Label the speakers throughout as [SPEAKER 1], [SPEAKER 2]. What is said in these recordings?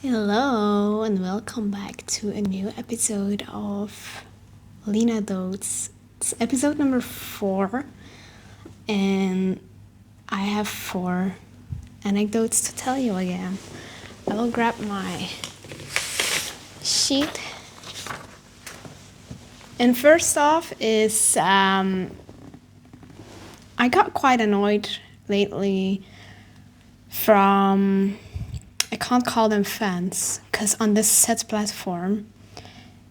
[SPEAKER 1] Hello and welcome back to a new episode of Linadotes. It's episode number 4 and I have 4 anecdotes to tell you again. I will grab my sheet. And first off is I got quite annoyed lately from, I can't call them fans, because on this set platform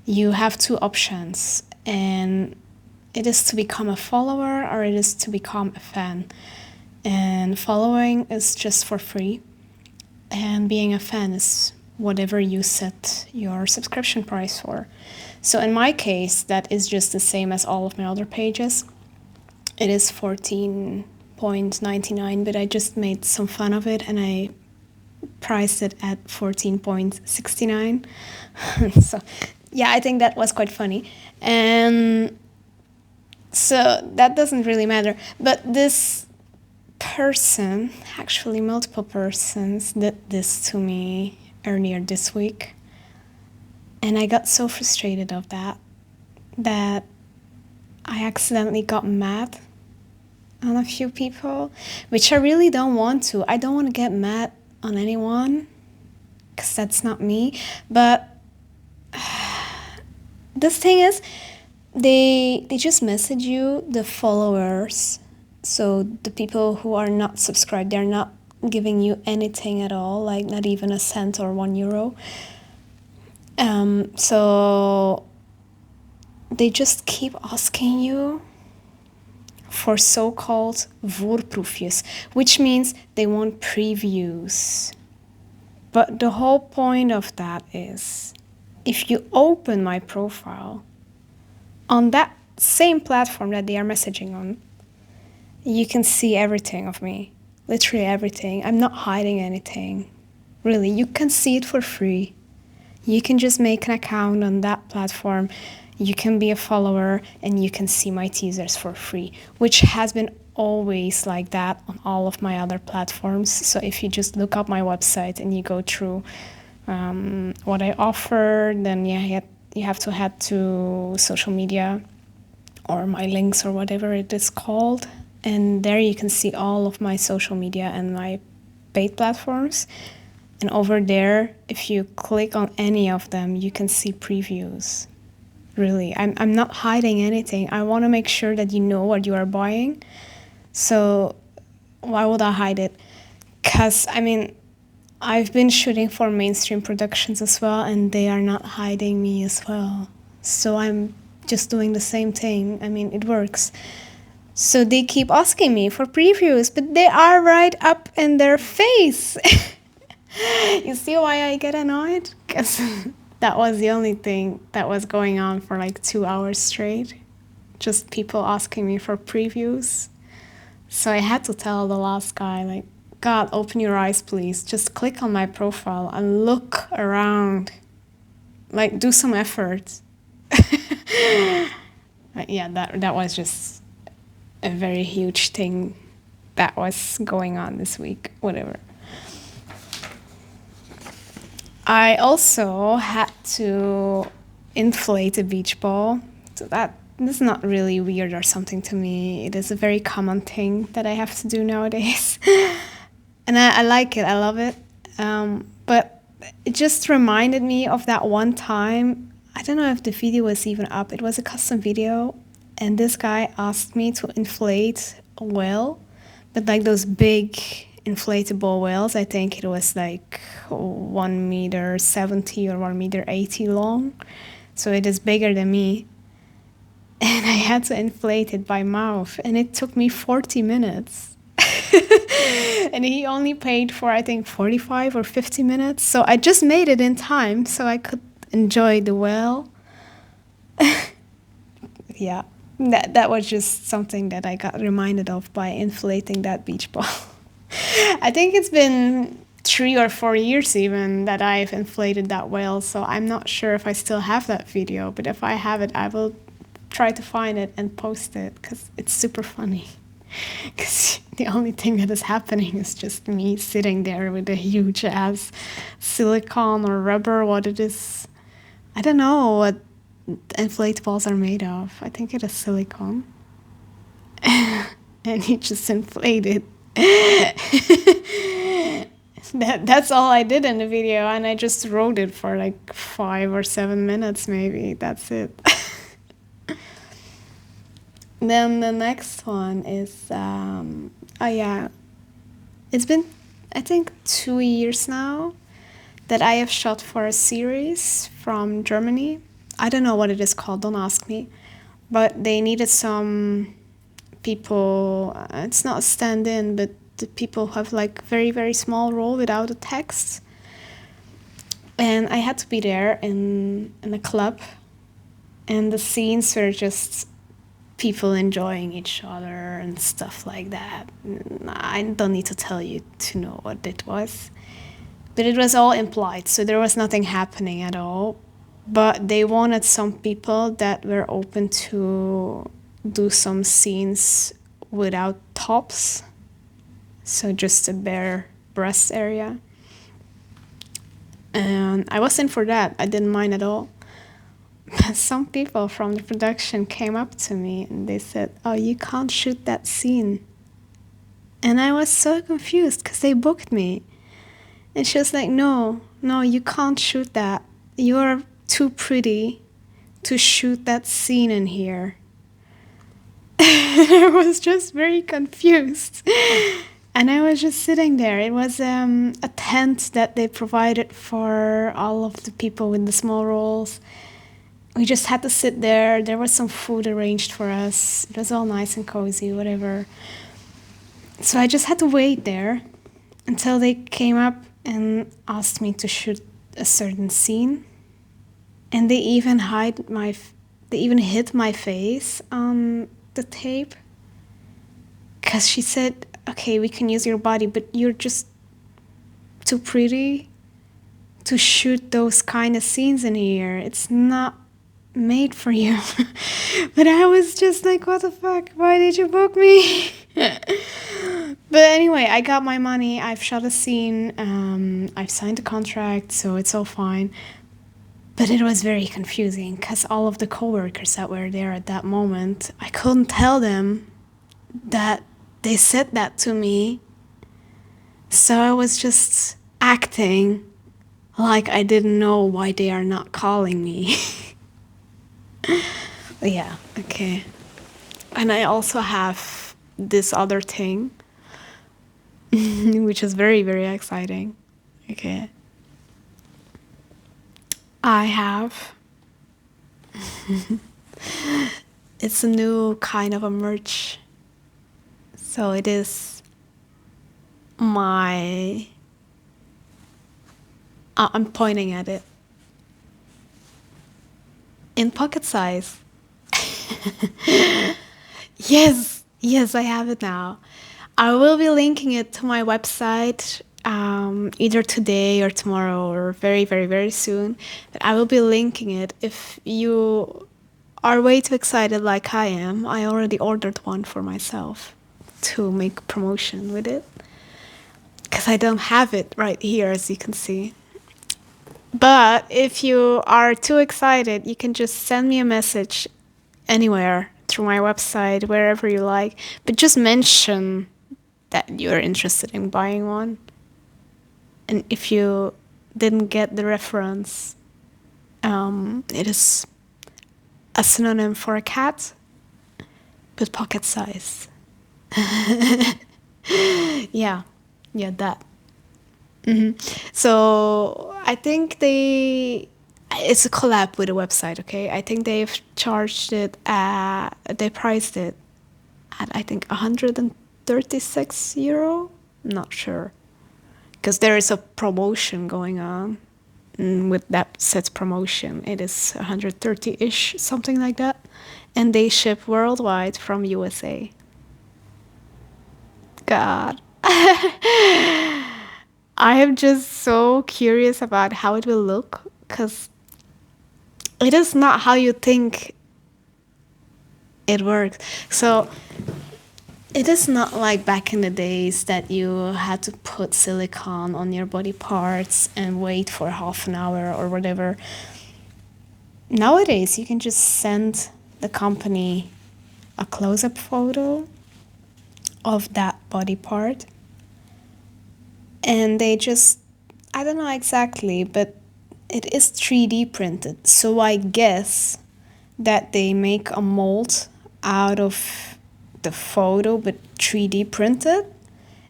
[SPEAKER 1] you have 2 options, and it is to become a follower or it is to become a fan. And following is just for free, and being a fan is whatever you set your subscription price for. So in my case, that is just the same as all of my other pages. It is $14.99, but I just made some fun of it and I priced it at $14.69. So yeah, I think that was quite funny. And so that doesn't really matter. But this person, actually multiple persons, did this to me earlier this week. And I got so frustrated of that I accidentally got mad on a few people, which I really don't want to. I don't want to get mad on anyone, because that's not me. But this thing is, they just message you, the followers, so the people who are not subscribed, they're not giving you anything at all, like not even a cent or €1. So they just keep asking you for so-called voorproefjes, which means they want previews. But the whole point of that is, if you open my profile on that same platform that they are messaging on, you can see everything of me, literally everything. I'm not hiding anything. Really, you can see it for free. You can just make an account on that platform. You can be a follower and you can see my teasers for free, which has been always like that on all of my other platforms. So if you just look up my website and you go through what I offer, then you have to head to social media or my links or whatever it is called. And there you can see all of my social media and my paid platforms. And over there, if you click on any of them, you can see previews. Really, I'm not hiding anything. I want to make sure that you know what you are buying. So why would I hide it? Because, I've been shooting for mainstream productions as well, and they are not hiding me as well. So I'm just doing the same thing. It works. So they keep asking me for previews, but they are right up in their face. You see why I get annoyed? Because that was the only thing that was going on for like 2 hours straight. Just people asking me for previews. So I had to tell the last guy, like, God, open your eyes, please. Just click on my profile and look around. Like, do some effort. Yeah, that was just a very huge thing that was going on this week. Whatever. I also had to inflate a beach ball. So that is not really weird or something to me. It is a very common thing that I have to do nowadays. And I like it. I love it. But it just reminded me of that one time. I don't know if the video was even up. It was a custom video. And this guy asked me to inflate a whale. But like those big inflatable whales. I think it was like 1.70 or 1.80 long. So it is bigger than me. And I had to inflate it by mouth. And it took me 40 minutes. And he only paid for, I think, 45 or 50 minutes. So I just made it in time so I could enjoy the whale. Yeah, that was just something that I got reminded of by inflating that beach ball. I think it's been 3 or 4 years even that I've inflated that whale, so I'm not sure if I still have that video, but if I have it, I will try to find it and post it, because it's super funny. Because The only thing that is happening is just me sitting there with a huge ass silicone or rubber, what it is. I don't know what inflatables are made of. I think it is silicone. And he just inflated. That's all I did in the video, and I just wrote it for like 5 or 7 minutes maybe. That's it. Then the next one is oh yeah, it's been I think 2 years now that I have shot for a series from Germany. I don't know what it is called, don't ask me, but they needed some people. It's not a stand-in, but the people have like very very small role without a text, and I had to be there in a club, and the scenes were just people enjoying each other and stuff like that. I don't need to tell you to know what it was, but it was all implied, so there was nothing happening at all. But they wanted some people that were open to do some scenes without tops, so just a bare breast area. And I was in for that. I didn't mind at all. But some people from the production came up to me and they said, "Oh, you can't shoot that scene." And I was so confused because they booked me. And she was like, no, you can't shoot that. You're too pretty to shoot that scene in here. I was just very confused. And I was just sitting there. It was a tent that they provided for all of the people with the small roles. We just had to sit there. There was some food arranged for us. It was all nice and cozy, whatever. So I just had to wait there until they came up and asked me to shoot a certain scene. And they even hid my face on the tape. Because she said, "Okay, we can use your body, but you're just too pretty to shoot those kind of scenes in here. It's not made for you." But I was just like, what the fuck? Why did you book me? But anyway, I got my money. I've shot a scene. I've signed a contract, so it's all fine. But it was very confusing because all of the coworkers that were there at that moment, I couldn't tell them that they said that to me. So I was just acting like I didn't know why they are not calling me. Yeah, okay. And I also have this other thing, which is very, very exciting. Okay. I have... It's a new kind of a merch. So it is my... I'm pointing at it. In pocket size. Yes, I have it now. I will be linking it to my website either today or tomorrow or very, very, very soon. But I will be linking it. If you are way too excited like I am, I already ordered one for myself to make promotion with it. Because I don't have it right here, as you can see. But if you are too excited, you can just send me a message anywhere through my website, wherever you like. But just mention that you're interested in buying one. And if you didn't get the reference, it is a synonym for a cat, but pocket size. Yeah, that. So I think it's a collab with a website, okay? I think they've charged it they priced it at, I think, 136 euro. I'm not sure. Because there is a promotion going on. And with that set promotion, it is 130-ish, something like that. And they ship worldwide from USA. God. I am just so curious about how it will look, because it is not how you think it works. So It is not like back in the days that you had to put silicone on your body parts and wait for half an hour or whatever. Nowadays, you can just send the company a close-up photo of that body part, and they just, I don't know exactly, but it is 3D printed. So I guess that they make a mold out of the photo but 3D printed,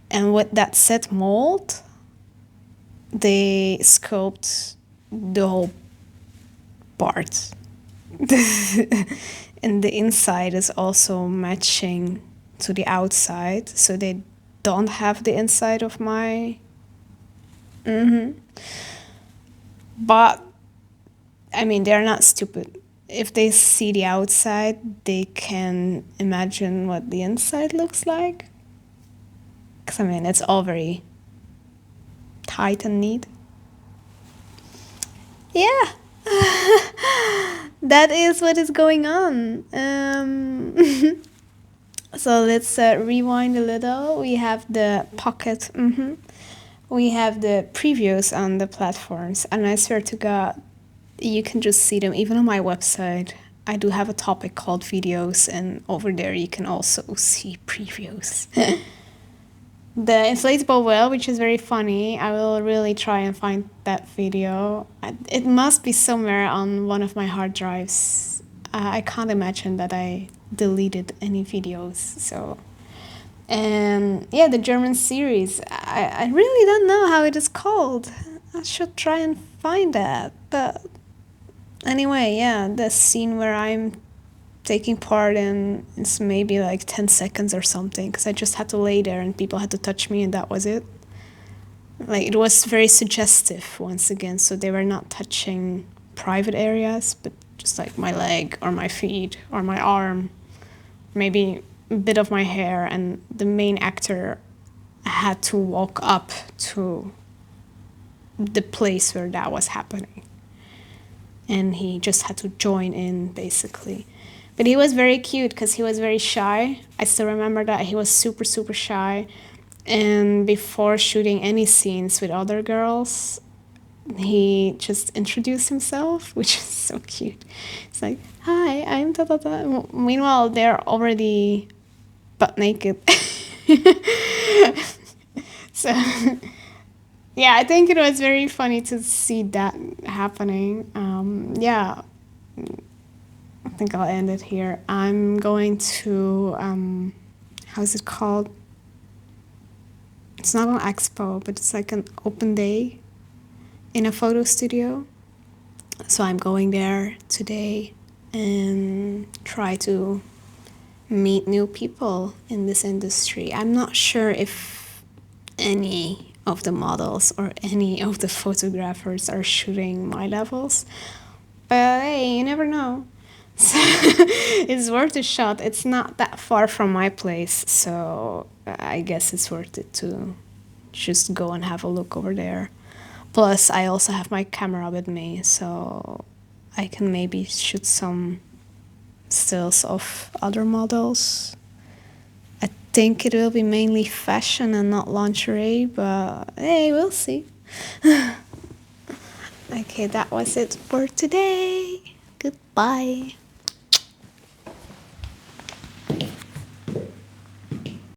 [SPEAKER 1] and with that set mold they sculpt the whole part. And the inside is also matching to the outside, so they don't have the inside of my but I mean, they're not stupid. If they see the outside, they can imagine what the inside looks like. Because, I mean, it's all very tight and neat. Yeah. That is what is going on. So let's rewind a little. We have the pocket. We have the previews on the platforms. And I swear to God, you can just see them even on my website. I do have a topic called videos, and over there you can also see previews. The inflatable whale, which is very funny, I will really try and find that video. It must be somewhere on one of my hard drives. I can't imagine that I deleted any videos. So, and yeah, the German series. I really don't know how it is called. I should try and find that. But anyway, yeah, the scene where I'm taking part in is maybe like 10 seconds or something, because I just had to lay there and people had to touch me and that was it. Like, it was very suggestive once again, so they were not touching private areas, but just like my leg or my feet or my arm, maybe a bit of my hair, and the main actor had to walk up to the place where that was happening. And he just had to join in, basically. But he was very cute because he was very shy. I still remember that he was super, super shy. And before shooting any scenes with other girls, he just introduced himself, which is so cute. It's like, hi, I'm da da da. Meanwhile, they're already butt naked. So, yeah, I think it was very funny to see that happening. Yeah. I think I'll end it here. I'm going to, how's it called? It's not an expo, but it's like an open day in a photo studio. So I'm going there today and try to meet new people in this industry. I'm not sure if any of the models or any of the photographers are shooting my levels, but hey, you never know. So it's worth a shot. It's not that far from my place, so I guess it's worth it to just go and have a look over there. Plus, I also have my camera with me, so I can maybe shoot some stills of other models. I think it will be mainly fashion and not lingerie, but hey, we'll see. Okay, that was it for today. Goodbye.